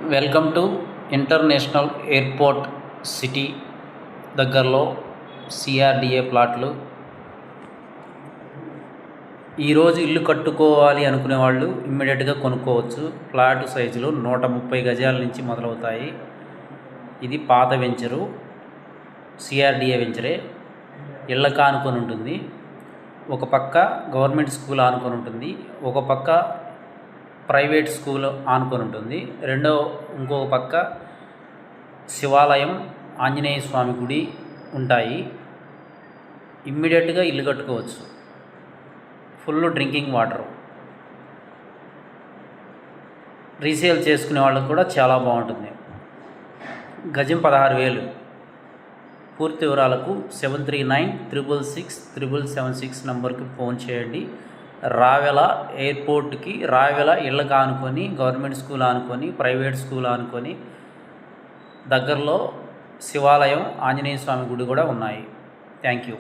Welcome to international airport city దగ్గరలో CRDA ప్లాట్లు. ఈరోజు ఇల్లు కట్టుకోవాలి అనుకునే వాళ్ళు ఇమ్మీడియట్గా కొనుక్కోవచ్చు. ఫ్లాట్ సైజులు 130 గజాల నుంచి మొదలవుతాయి. ఇది పాత వెంచరు, సిఆర్డిఏ వెంచరే. ఇళ్ళకు ఆనుకొని ఉంటుంది. ఒక పక్క గవర్నమెంట్ స్కూల్ ఆనుకొని ఉంటుంది, ఒక పక్క ప్రైవేట్ స్కూల్ ఆనుకొని ఉంటుంది. ఇంకొక పక్క శివాలయం, ఆంజనేయ స్వామి గుడి ఉంటాయి. ఇమ్మీడియట్గా ఇల్లు కట్టుకోవచ్చు. Full drinking water. రీసేల్ చేసుకునే వాళ్ళకు కూడా చాలా బాగుంటుంది. గజం 16,000. పూర్తి వివరాలకు 7396667776 నంబర్కి ఫోన్ చేయండి. రావెల ఎయిర్పోర్ట్కి, రావెల ఇళ్ళకు ఆనుకొని, గవర్నమెంట్ స్కూల్ ఆనుకొని, ప్రైవేట్ స్కూల్ ఆనుకొని దగ్గరలో శివాలయం, ఆంజనేయ స్వామి గుడి కూడా ఉన్నాయి. Thank you.